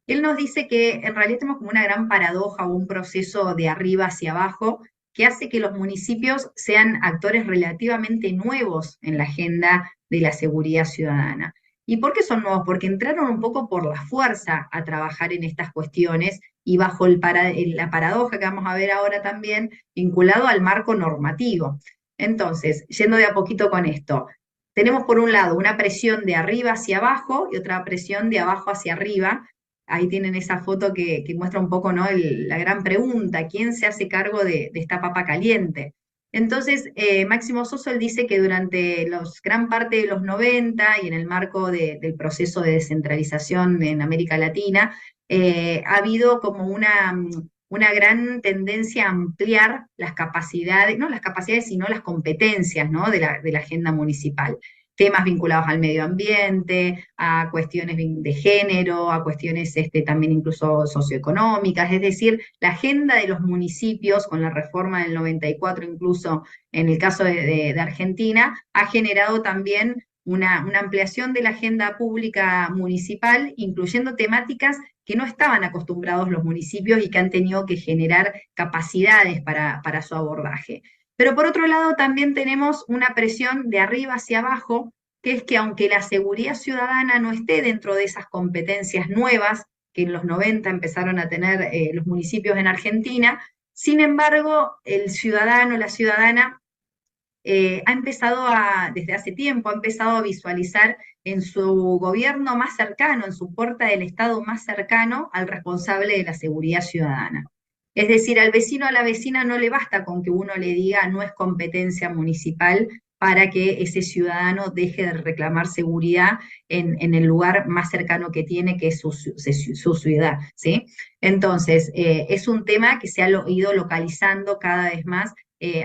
Él nos dice que en realidad tenemos como una gran paradoja o un proceso de arriba hacia abajo que hace que los municipios sean actores relativamente nuevos en la agenda de la seguridad ciudadana. ¿Y por qué son nuevos? Porque entraron un poco por la fuerza a trabajar en estas cuestiones y bajo la paradoja que vamos a ver ahora también, vinculado al marco normativo. Entonces, yendo de a poquito con esto, tenemos por un lado una presión de arriba hacia abajo y otra presión de abajo hacia arriba. Ahí tienen esa foto que muestra un poco, ¿no?, la gran pregunta: ¿quién se hace cargo de esta papa caliente? Entonces, Máximo Soso, él dice que durante gran parte de los 90 y en el marco del proceso de descentralización en América Latina, ha habido como una gran tendencia a ampliar las capacidades, no las capacidades, sino las competencias, ¿no?, de la agenda municipal. Temas vinculados al medio ambiente, a cuestiones de género, a cuestiones también incluso socioeconómicas. Es decir, la agenda de los municipios, con la reforma del 94 incluso en el caso de Argentina, ha generado también una ampliación de la agenda pública municipal, incluyendo temáticas que no estaban acostumbrados los municipios y que han tenido que generar capacidades para su abordaje. Pero por otro lado también tenemos una presión de arriba hacia abajo, que es que aunque la seguridad ciudadana no esté dentro de esas competencias nuevas que en los 90 empezaron a tener los municipios en Argentina, sin embargo, el ciudadano, la ciudadana, ha empezado desde hace tiempo, ha empezado a visualizar en su gobierno más cercano, en su puerta del Estado más cercano, al responsable de la seguridad ciudadana. Es decir, al vecino, a la vecina no le basta con que uno le diga no es competencia municipal para que ese ciudadano deje de reclamar seguridad en el lugar más cercano que tiene, que es su ciudad, ¿sí? Entonces, es un tema que se ha ido localizando cada vez más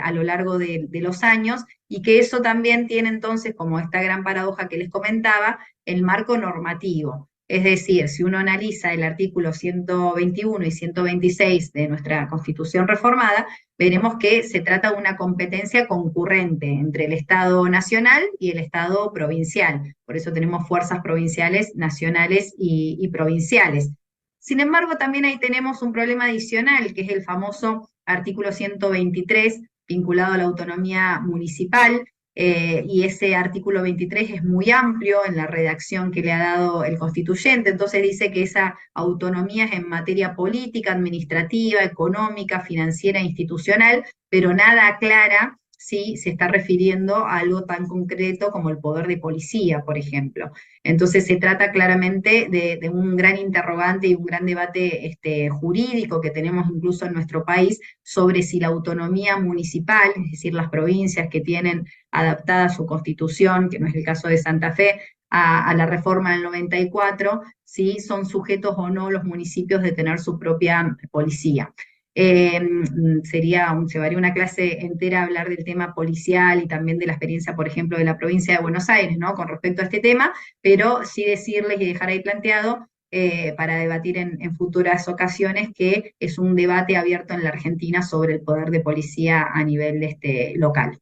a lo largo de los años, y que eso también tiene entonces, como esta gran paradoja que les comentaba, el marco normativo. Es decir, si uno analiza el artículo 121 y 126 de nuestra Constitución reformada, veremos que se trata de una competencia concurrente entre el Estado nacional y el Estado provincial. Por eso tenemos fuerzas provinciales, nacionales y provinciales. Sin embargo, también ahí tenemos un problema adicional, que es el famoso artículo 123, vinculado a la autonomía municipal, y ese artículo 23 es muy amplio en la redacción que le ha dado el constituyente. Entonces dice que esa autonomía es en materia política, administrativa, económica, financiera e institucional, pero nada aclara si se está refiriendo a algo tan concreto como el poder de policía, por ejemplo. Entonces se trata claramente de un gran interrogante y un gran debate jurídico que tenemos incluso en nuestro país sobre si la autonomía municipal, es decir, las provincias que tienen adaptada su constitución, que no es el caso de Santa Fe, a la reforma del 94, si son sujetos o no los municipios de tener su propia policía. Llevaría una clase entera a hablar del tema policial y también de la experiencia, por ejemplo, de la provincia de Buenos Aires, ¿no?, con respecto a este tema, pero sí decirles y dejar ahí planteado para debatir en futuras ocasiones, que es un debate abierto en la Argentina sobre el poder de policía a nivel local.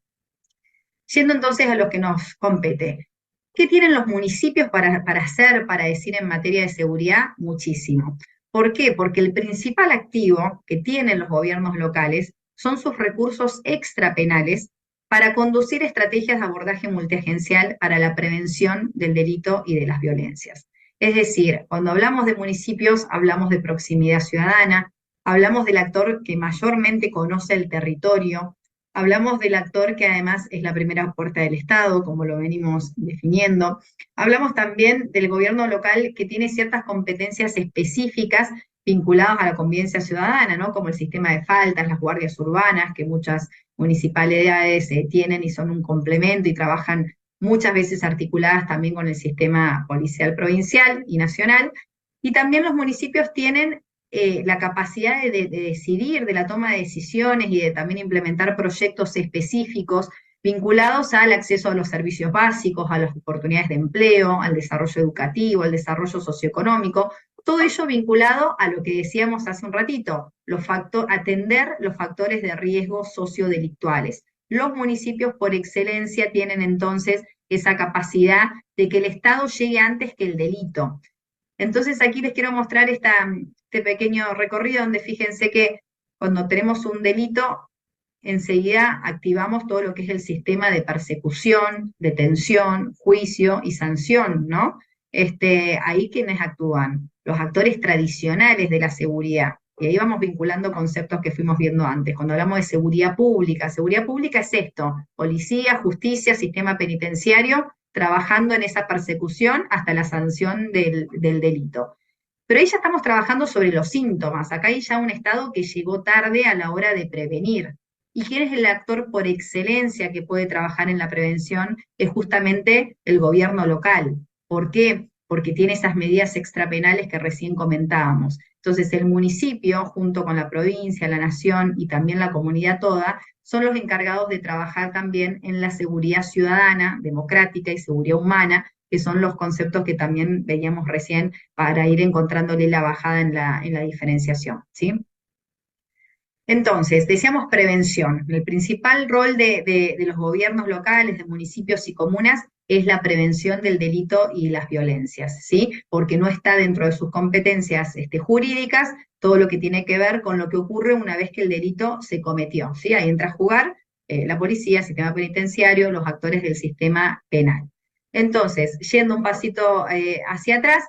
Yendo entonces a lo que nos compete. ¿Qué tienen los municipios para hacer, para decir en materia de seguridad? Muchísimo. ¿Por qué? Porque el principal activo que tienen los gobiernos locales son sus recursos extrapenales para conducir estrategias de abordaje multiagencial para la prevención del delito y de las violencias. Es decir, cuando hablamos de municipios, hablamos de proximidad ciudadana, hablamos del actor que mayormente conoce el territorio, hablamos del actor que además es la primera puerta del Estado, como lo venimos definiendo. Hablamos también del gobierno local que tiene ciertas competencias específicas vinculadas a la convivencia ciudadana, ¿no? Como el sistema de faltas, las guardias urbanas, que muchas municipalidades tienen y son un complemento y trabajan muchas veces articuladas también con el sistema policial provincial y nacional. Y también los municipios tienen la capacidad de decidir, de la toma de decisiones y de también implementar proyectos específicos vinculados al acceso a los servicios básicos, a las oportunidades de empleo, al desarrollo educativo, al desarrollo socioeconómico, todo ello vinculado a lo que decíamos hace un ratito, atender los factores de riesgo sociodelictuales. Los municipios por excelencia tienen entonces esa capacidad de que el Estado llegue antes que el delito. Entonces aquí les quiero mostrar este pequeño recorrido donde fíjense que cuando tenemos un delito, enseguida activamos todo lo que es el sistema de persecución, detención, juicio y sanción, ¿no? Ahí quienes actúan, los actores tradicionales de la seguridad. Y ahí vamos vinculando conceptos que fuimos viendo antes. Cuando hablamos de seguridad pública es esto: policía, justicia, sistema penitenciario, trabajando en esa persecución hasta la sanción del delito. Pero ahí ya estamos trabajando sobre los síntomas. Acá hay ya un Estado que llegó tarde a la hora de prevenir. ¿Y quién es el actor por excelencia que puede trabajar en la prevención? Es justamente el gobierno local. ¿Por qué? Porque tiene esas medidas extrapenales que recién comentábamos. Entonces el municipio, junto con la provincia, la nación y también la comunidad toda, son los encargados de trabajar también en la seguridad ciudadana, democrática y seguridad humana, que son los conceptos que también veíamos recién para ir encontrándole la bajada en la diferenciación, ¿sí? Entonces, decíamos prevención. El principal rol de los gobiernos locales, de municipios y comunas, es la prevención del delito y las violencias, ¿sí? Porque no está dentro de sus competencias jurídicas todo lo que tiene que ver con lo que ocurre una vez que el delito se cometió, ¿sí? Ahí entra a jugar la policía, el sistema penitenciario, los actores del sistema penal. Entonces, yendo un pasito hacia atrás,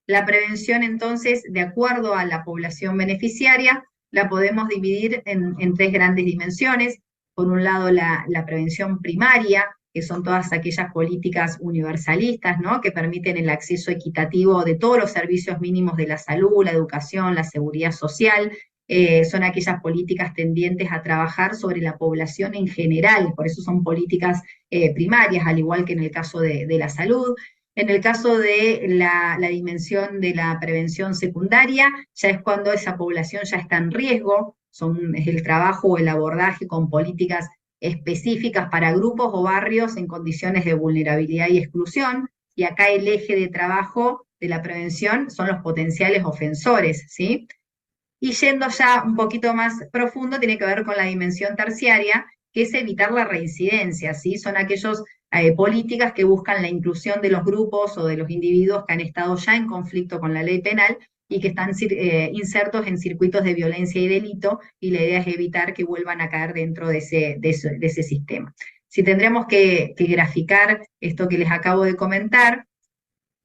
la prevención entonces, de acuerdo a la población beneficiaria, la podemos dividir en tres grandes dimensiones. Por un lado, la prevención primaria, que son todas aquellas políticas universalistas, ¿no? Que permiten el acceso equitativo de todos los servicios mínimos de la salud, la educación, la seguridad social. Son aquellas políticas tendientes a trabajar sobre la población en general, por eso son políticas primarias, al igual que en el caso de la salud. En el caso de la dimensión de la prevención secundaria, ya es cuando esa población ya está en riesgo, es el trabajo o el abordaje con políticas específicas para grupos o barrios en condiciones de vulnerabilidad y exclusión, y acá el eje de trabajo de la prevención son los potenciales ofensores, ¿sí? Y yendo ya un poquito más profundo, tiene que ver con la dimensión terciaria, que es evitar la reincidencia, ¿sí? Son aquellas políticas que buscan la inclusión de los grupos o de los individuos que han estado ya en conflicto con la ley penal y que están insertos en circuitos de violencia y delito, y la idea es evitar que vuelvan a caer dentro de ese sistema. Si tendríamos que graficar esto que les acabo de comentar,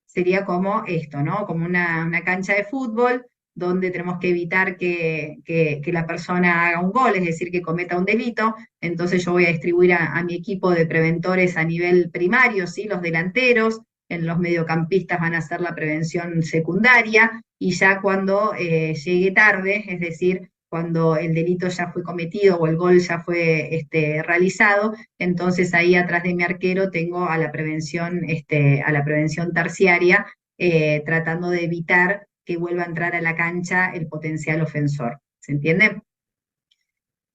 sería como esto, ¿no? Como una cancha de fútbol, donde tenemos que evitar que la persona haga un gol, es decir, que cometa un delito. Entonces yo voy a distribuir a mi equipo de preventores a nivel primario, ¿sí? Los delanteros, en los mediocampistas van a hacer la prevención secundaria, y ya cuando llegue tarde, es decir, cuando el delito ya fue cometido o el gol ya fue realizado, entonces ahí atrás de mi arquero tengo a la prevención terciaria, tratando de evitar que vuelva a entrar a la cancha el potencial ofensor. ¿Se entiende?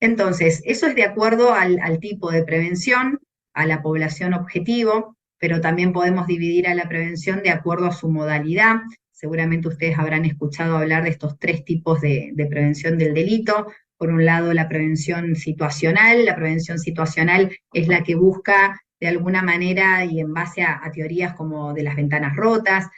Entonces, eso es de acuerdo al tipo de prevención, a la población objetivo, pero también podemos dividir a la prevención de acuerdo a su modalidad. Seguramente ustedes habrán escuchado hablar de estos tres tipos de prevención del delito. Por un lado, la prevención situacional. La prevención situacional es la que busca, de alguna manera, y en base a teorías como de las ventanas rotas,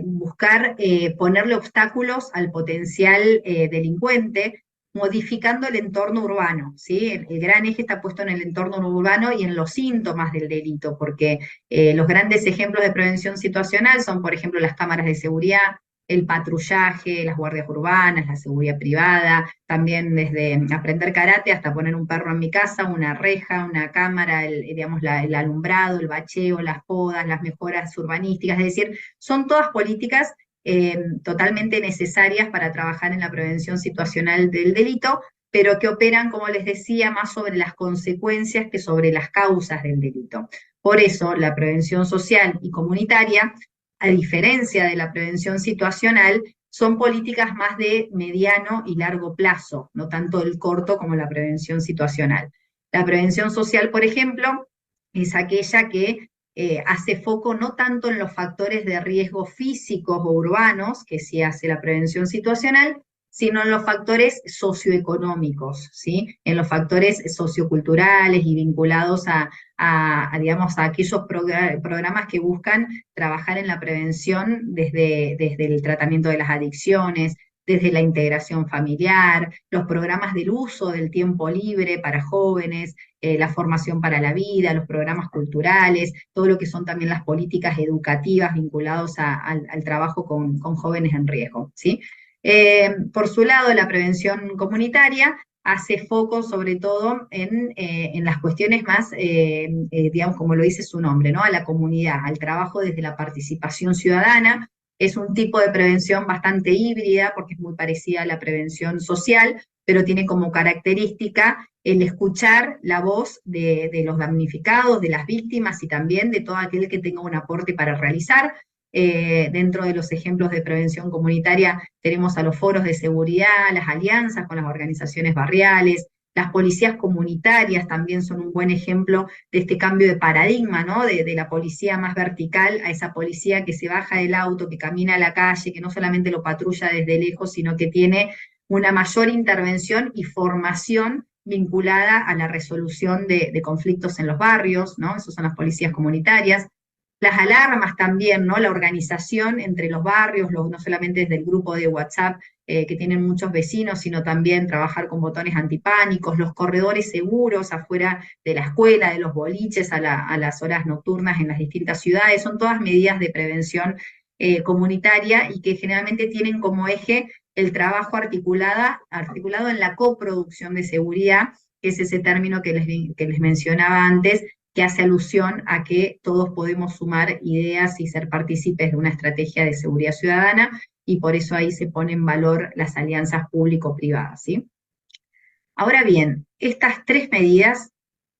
buscar ponerle obstáculos al potencial delincuente, modificando el entorno urbano, ¿sí? El gran eje está puesto en el entorno urbano y en los síntomas del delito, porque los grandes ejemplos de prevención situacional son, por ejemplo, las cámaras de seguridad, el patrullaje, las guardias urbanas, la seguridad privada, también desde aprender karate hasta poner un perro en mi casa, una reja, una cámara, digamos, el alumbrado, el bacheo, las podas, las mejoras urbanísticas, es decir, son todas políticas totalmente necesarias para trabajar en la prevención situacional del delito, pero que operan, como les decía, más sobre las consecuencias que sobre las causas del delito. Por eso, la prevención social y comunitaria, a diferencia de la prevención situacional, son políticas más de mediano y largo plazo, no tanto el corto como la prevención situacional. La prevención social, por ejemplo, es aquella que hace foco no tanto en los factores de riesgo físicos o urbanos, que sí hace la prevención situacional, sino en los factores socioeconómicos, ¿sí? En los factores socioculturales y vinculados digamos, a aquellos programas que buscan trabajar en la prevención desde el tratamiento de las adicciones, desde la integración familiar, los programas del uso del tiempo libre para jóvenes, la formación para la vida, los programas culturales, todo lo que son también las políticas educativas vinculadas al trabajo con jóvenes en riesgo, ¿sí? Por su lado, la prevención comunitaria hace foco sobre todo en las cuestiones más, digamos, como lo dice su nombre, ¿no? A la comunidad, al trabajo desde la participación ciudadana. Es un tipo de prevención bastante híbrida porque es muy parecida a la prevención social, pero tiene como característica el escuchar la voz de los damnificados, de las víctimas y también de todo aquel que tenga un aporte para realizar. Dentro de los ejemplos de prevención comunitaria tenemos a los foros de seguridad, las alianzas con las organizaciones barriales, las policías comunitarias también son un buen ejemplo de este cambio de paradigma, ¿no? De la policía más vertical a esa policía que se baja del auto, que camina a la calle, que no solamente lo patrulla desde lejos, sino que tiene una mayor intervención y formación vinculada a la resolución de conflictos en los barrios, ¿no? Esas son las policías comunitarias. Las alarmas también, ¿no? La organización entre los barrios, no solamente desde el grupo de WhatsApp que tienen muchos vecinos, sino también trabajar con botones antipánicos, los corredores seguros afuera de la escuela, de los boliches a las horas nocturnas en las distintas ciudades, son todas medidas de prevención comunitaria y que generalmente tienen como eje el trabajo articulado en la coproducción de seguridad, que es ese término que les mencionaba antes, que hace alusión a que todos podemos sumar ideas y ser partícipes de una estrategia de seguridad ciudadana, y por eso ahí se pone en valor las alianzas público-privadas, ¿sí? Ahora bien, estas tres medidas,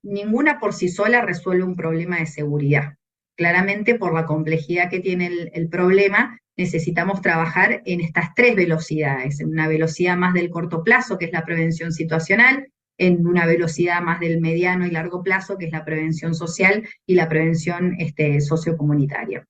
ninguna por sí sola resuelve un problema de seguridad. Claramente, por la complejidad que tiene el problema, necesitamos trabajar en estas tres velocidades, en una velocidad más del corto plazo, que es la prevención situacional, en una velocidad más del mediano y largo plazo, que es la prevención social y la prevención sociocomunitaria.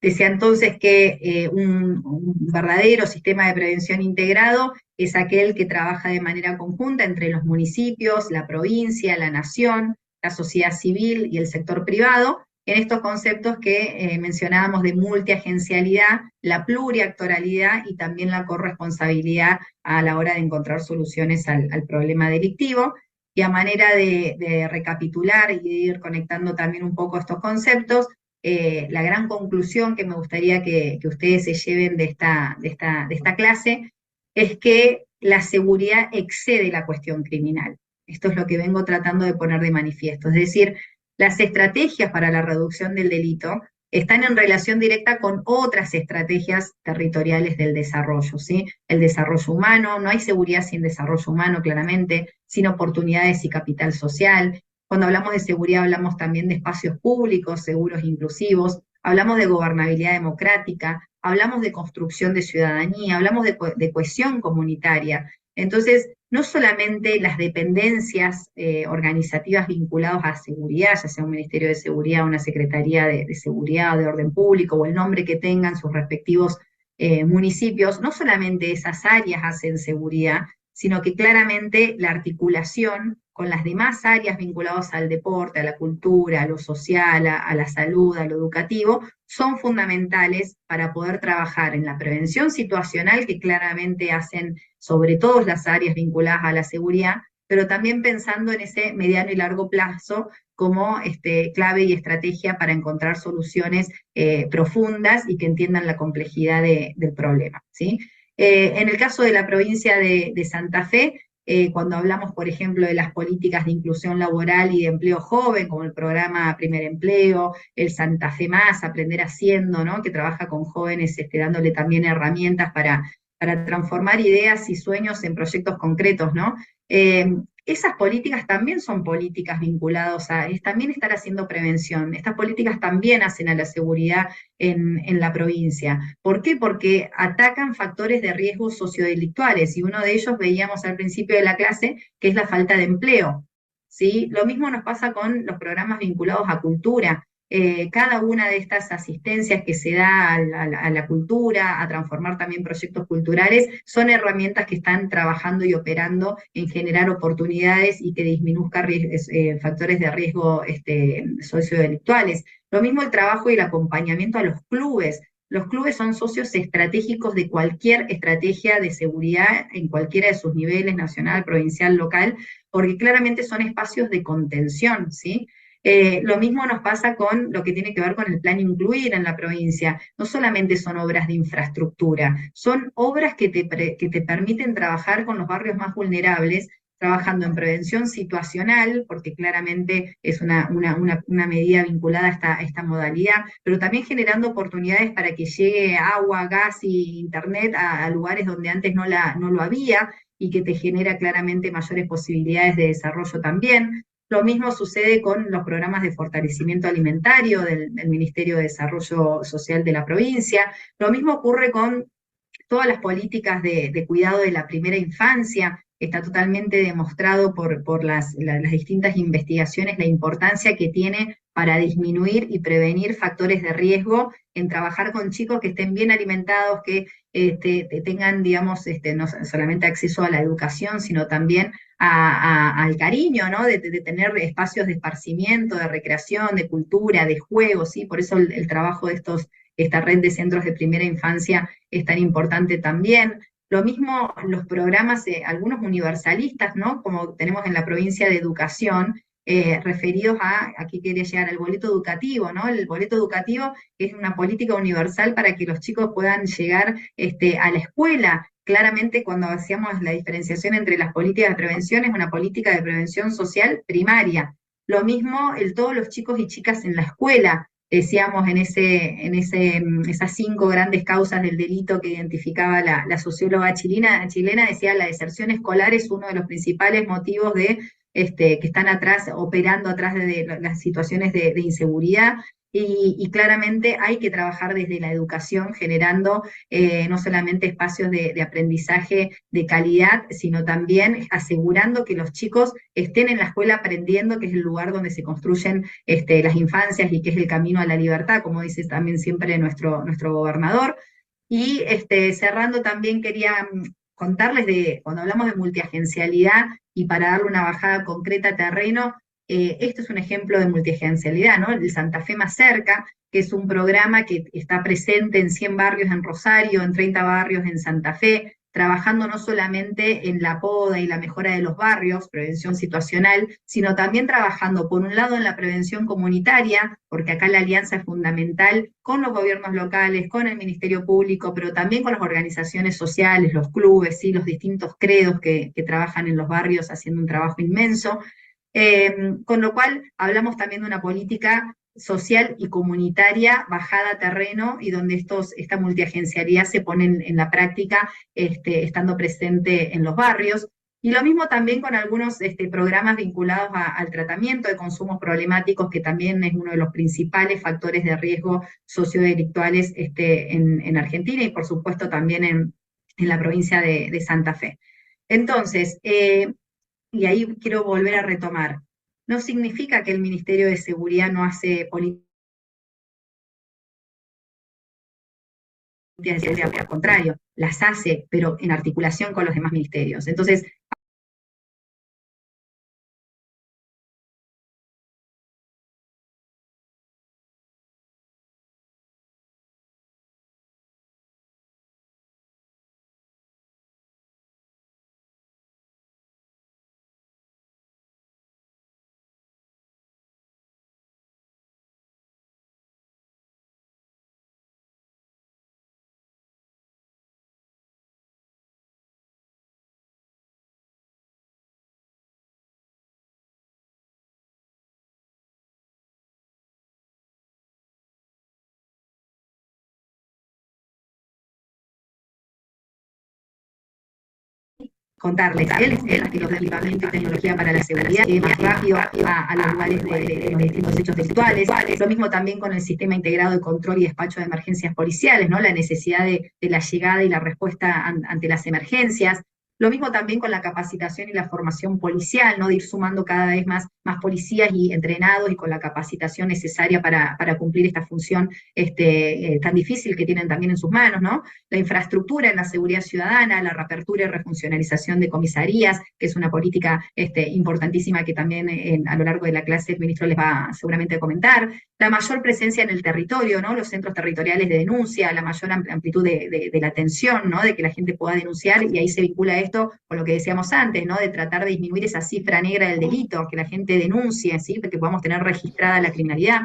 Decía entonces que un verdadero sistema de prevención integrado es aquel que trabaja de manera conjunta entre los municipios, la provincia, la nación, la sociedad civil y el sector privado, en estos conceptos que mencionábamos de multiagencialidad, la pluriactoralidad y también la corresponsabilidad a la hora de encontrar soluciones al problema delictivo. Y a manera de recapitular y de ir conectando también un poco estos conceptos, la gran conclusión que me gustaría que ustedes se lleven de esta clase es que la seguridad excede la cuestión criminal. Esto es lo que vengo tratando de poner de manifiesto. Es decir, las estrategias para la reducción del delito están en relación directa con otras estrategias territoriales del desarrollo, ¿sí? El desarrollo humano, no hay seguridad sin desarrollo humano, claramente, sin oportunidades y capital social. Cuando hablamos de seguridad hablamos también de espacios públicos, seguros e inclusivos, hablamos de gobernabilidad democrática, hablamos de construcción de ciudadanía, hablamos de cohesión comunitaria. Entonces, no solamente las dependencias organizativas vinculadas a seguridad, ya sea un Ministerio de Seguridad, una Secretaría de Seguridad o de Orden Público, o el nombre que tengan sus respectivos municipios, no solamente esas áreas hacen seguridad, sino que claramente la articulación con las demás áreas vinculadas al deporte, a la cultura, a lo social, a la salud, a lo educativo, son fundamentales para poder trabajar en la prevención situacional, que claramente hacen sobre todo las áreas vinculadas a la seguridad, pero también pensando en ese mediano y largo plazo como clave y estrategia para encontrar soluciones profundas y que entiendan la complejidad del problema, ¿sí? En el caso de la provincia de Santa Fe, cuando hablamos, por ejemplo, de las políticas de inclusión laboral y de empleo joven, como el programa Primer Empleo, el Santa Fe Más, Aprender Haciendo, ¿no? Que trabaja con jóvenes dándole también herramientas para transformar ideas y sueños en proyectos concretos, ¿no? Esas políticas también son políticas vinculadas también estar haciendo prevención. Estas políticas también hacen a la seguridad en la provincia. ¿Por qué? Porque atacan factores de riesgo sociodelictuales, y uno de ellos veíamos al principio de la clase, que es la falta de empleo, ¿sí? Lo mismo nos pasa con los programas vinculados a cultura. Cada una de estas asistencias que se da a la cultura, a transformar también proyectos culturales, son herramientas que están trabajando y operando en generar oportunidades y que disminuzcan factores de riesgo sociodelictuales. Lo mismo el trabajo y el acompañamiento a los clubes. Los clubes son socios estratégicos de cualquier estrategia de seguridad en cualquiera de sus niveles, nacional, provincial, local, porque claramente son espacios de contención, ¿sí? Lo mismo nos pasa con lo que tiene que ver con el plan Incluir en la provincia. No solamente son obras de infraestructura, son obras que te permiten trabajar con los barrios más vulnerables, trabajando en prevención situacional, porque claramente es una medida vinculada a esta modalidad, pero también generando oportunidades para que llegue agua, gas y internet a lugares donde antes no lo había, y que te genera claramente mayores posibilidades de desarrollo también. Lo mismo sucede con los programas de fortalecimiento alimentario del Ministerio de Desarrollo Social de la provincia. Lo mismo ocurre con todas las políticas de cuidado de la primera infancia. Está totalmente demostrado por las distintas investigaciones la importancia que tiene para disminuir y prevenir factores de riesgo en trabajar con chicos que estén bien alimentados, que tengan, digamos, no solamente acceso a la educación, sino también al cariño, ¿no? De tener espacios de esparcimiento, de recreación, de cultura, de juego, ¿sí? Por eso el trabajo de esta red de centros de primera infancia es tan importante también. Lo mismo los programas, algunos universalistas, ¿no? Como tenemos en la provincia de educación, referidos aquí quería llegar al boleto educativo, ¿no? El boleto educativo es una política universal para que los chicos puedan llegar a la escuela. Claramente, cuando hacíamos la diferenciación entre las políticas de prevención, es una política de prevención social primaria. Lo mismo todos los chicos y chicas en la escuela. Decíamos esas 5 grandes causas del delito que identificaba la socióloga chilena, decía la deserción escolar es uno de los principales motivos que están atrás, operando atrás de las situaciones de inseguridad. Y claramente hay que trabajar desde la educación, generando no solamente espacios de aprendizaje de calidad, sino también asegurando que los chicos estén en la escuela aprendiendo, que es el lugar donde se construyen las infancias y que es el camino a la libertad, como dice también siempre nuestro gobernador. Y cerrando, también quería contarles cuando hablamos de multiagencialidad, y para darle una bajada concreta a terreno, esto es un ejemplo de multiagencialidad, ¿no? El Santa Fe Más Cerca, que es un programa que está presente en 100 barrios en Rosario, en 30 barrios en Santa Fe, trabajando no solamente en la poda y la mejora de los barrios, prevención situacional, sino también trabajando, por un lado, en la prevención comunitaria, porque acá la alianza es fundamental con los gobiernos locales, con el Ministerio Público, pero también con las organizaciones sociales, los clubes, ¿sí? Los distintos credos que trabajan en los barrios haciendo un trabajo inmenso. Con lo cual hablamos también de una política social y comunitaria bajada a terreno, y donde esta multiagencialidad se pone en la práctica, estando presente en los barrios. Y lo mismo también con algunos programas vinculados al tratamiento de consumos problemáticos, que también es uno de los principales factores de riesgo sociodelictuales en Argentina, y por supuesto también en la provincia de Santa Fe. Entonces, y ahí quiero volver a retomar, no significa que el Ministerio de Seguridad no hace políticas de seguridad, al contrario, las hace, pero en articulación con los demás ministerios. Entonces, contarles, él es el equipamiento y tecnología para la seguridad, más rápido a los lugares de los distintos hechos delictuales. Lo mismo también con el sistema integrado de control y despacho de emergencias policiales, ¿no? La necesidad de la llegada y la respuesta ante las emergencias. Lo mismo también con la capacitación y la formación policial, ¿no? De ir sumando cada vez más policías y entrenados y con la capacitación necesaria para cumplir esta función tan difícil que tienen también en sus manos, ¿no? La infraestructura en la seguridad ciudadana, la reapertura y refuncionalización de comisarías, que es una política importantísima que también a lo largo de la clase el ministro les va seguramente a comentar. La mayor presencia en el territorio, ¿no? Los centros territoriales de denuncia, la mayor amplitud de la atención, ¿no? De que la gente pueda denunciar, y ahí se vincula esto con lo que decíamos antes, ¿no? De tratar de disminuir esa cifra negra del delito, que la gente denuncie, ¿sí? Para que podamos tener registrada la criminalidad.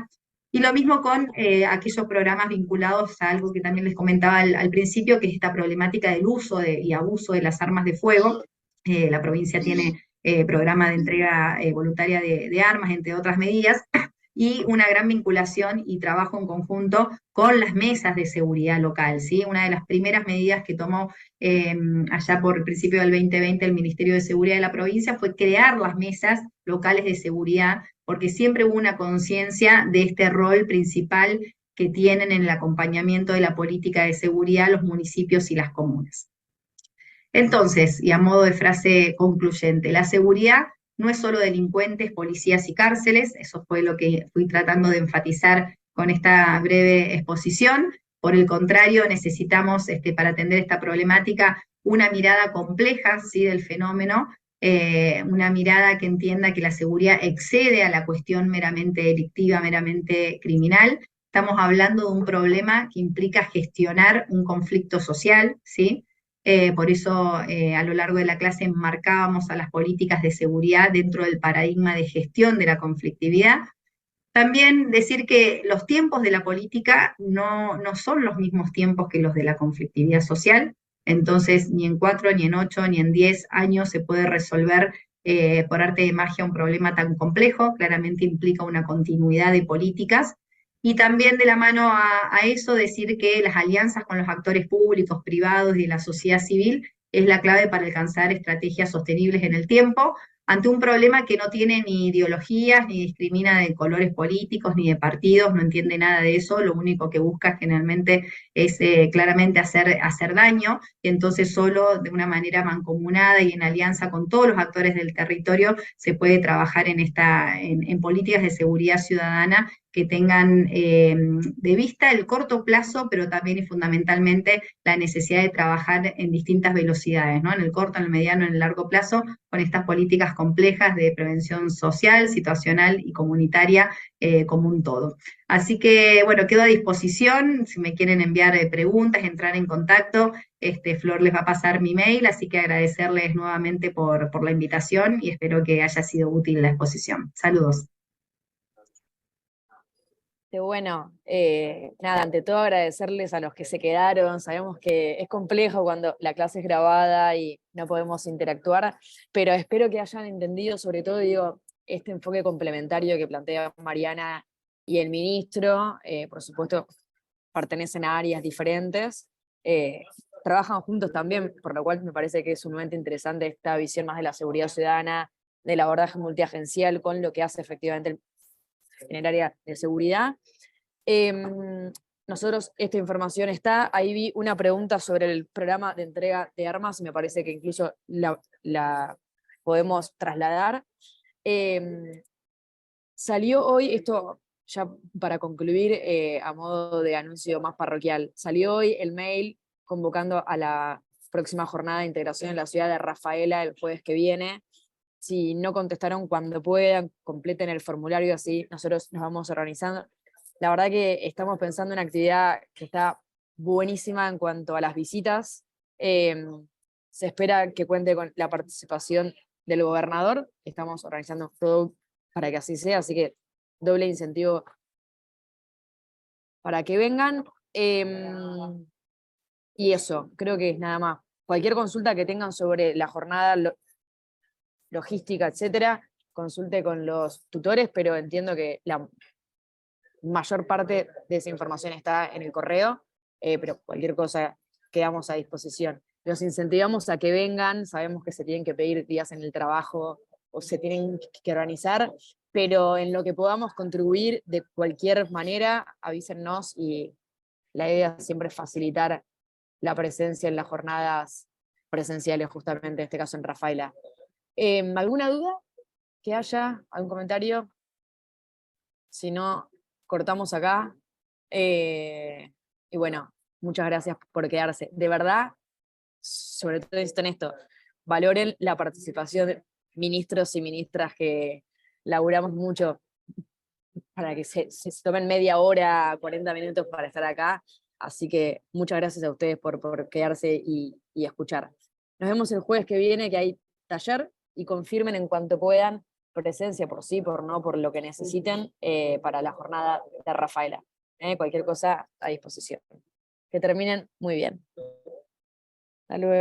Y lo mismo con aquellos programas vinculados a algo que también les comentaba al principio, que es esta problemática del uso y abuso de las armas de fuego. La provincia tiene programa de entrega voluntaria de armas, entre otras medidas, y una gran vinculación y trabajo en conjunto con las mesas de seguridad local, ¿sí? Una de las primeras medidas que tomó allá por el principio del 2020 el Ministerio de Seguridad de la provincia fue crear las mesas locales de seguridad, porque siempre hubo una conciencia de este rol principal que tienen en el acompañamiento de la política de seguridad los municipios y las comunas. Entonces, y a modo de frase concluyente, la seguridad no es solo delincuentes, policías y cárceles, eso fue lo que fui tratando de enfatizar con esta breve exposición. Por el contrario, necesitamos, para atender esta problemática, una mirada compleja, ¿sí? Del fenómeno, una mirada que entienda que la seguridad excede a la cuestión meramente delictiva, meramente criminal. Estamos hablando de un problema que implica gestionar un conflicto social, ¿sí? Por eso a lo largo de la clase enmarcábamos a las políticas de seguridad dentro del paradigma de gestión de la conflictividad. También decir que los tiempos de la política no son los mismos tiempos que los de la conflictividad social, entonces ni en 4, ni en 8, ni en 10 años se puede resolver por arte de magia un problema tan complejo, claramente implica una continuidad de políticas. Y también de la mano a eso decir que las alianzas con los actores públicos, privados y de la sociedad civil es la clave para alcanzar estrategias sostenibles en el tiempo, ante un problema que no tiene ni ideologías, ni discrimina de colores políticos, ni de partidos, no entiende nada de eso, lo único que busca generalmente es claramente hacer daño, y entonces solo de una manera mancomunada y en alianza con todos los actores del territorio se puede trabajar en políticas de seguridad ciudadana que tengan de vista el corto plazo, pero también y fundamentalmente la necesidad de trabajar en distintas velocidades, ¿no? En el corto, en el mediano, en el largo plazo, con estas políticas complejas de prevención social, situacional y comunitaria como un todo. Así que, bueno, quedo a disposición, si me quieren enviar preguntas, entrar en contacto, Flor les va a pasar mi mail, así que agradecerles nuevamente por la invitación y espero que haya sido útil la exposición. Saludos. Bueno, nada, ante todo agradecerles a los que se quedaron. Sabemos que es complejo cuando la clase es grabada y no podemos interactuar, pero espero que hayan entendido, sobre todo, digo, este enfoque complementario que plantea Mariana y el ministro. Por supuesto, pertenecen a áreas diferentes, trabajan juntos también, por lo cual me parece que es sumamente interesante esta visión más de la seguridad ciudadana, del abordaje multiagencial con lo que hace efectivamente en el área de seguridad. Nosotros, esta información está, ahí vi una pregunta sobre el programa de entrega de armas, y me parece que incluso la podemos trasladar. Salió hoy, esto ya para concluir, a modo de anuncio más parroquial, salió hoy el mail convocando a la próxima jornada de integración en la ciudad de Rafaela el jueves que viene. Si no contestaron, cuando puedan, completen el formulario, así nosotros nos vamos organizando. La verdad que estamos pensando en una actividad que está buenísima en cuanto a las visitas. Se espera que cuente con la participación del gobernador. Estamos organizando todo para que así sea, así que doble incentivo para que vengan. Y eso, creo que es nada más. Cualquier consulta que tengan sobre la jornada, logística, etcétera, consulte con los tutores, pero entiendo que la mayor parte de esa información está en el correo, pero cualquier cosa quedamos a disposición. los incentivamos a que vengan, sabemos que se tienen que pedir días en el trabajo o se tienen que organizar, pero en lo que podamos contribuir de cualquier manera, avísennos, y la idea siempre es facilitar la presencia en las jornadas presenciales, justamente en este caso en Rafaela. ¿Alguna duda que haya? ¿Algún comentario? Si no, cortamos acá. Y bueno, muchas gracias por quedarse. De verdad, sobre todo en esto, valoren la participación de ministros y ministras que laburamos mucho para que se tomen media hora, 40 minutos para estar acá. Así que muchas gracias a ustedes por quedarse y escuchar. Nos vemos el jueves que viene, que hay taller, y confirmen en cuanto puedan presencia, por sí, por no, por lo que necesiten, para la jornada de Rafaela. Cualquier cosa a disposición. Que terminen muy bien. Hasta luego.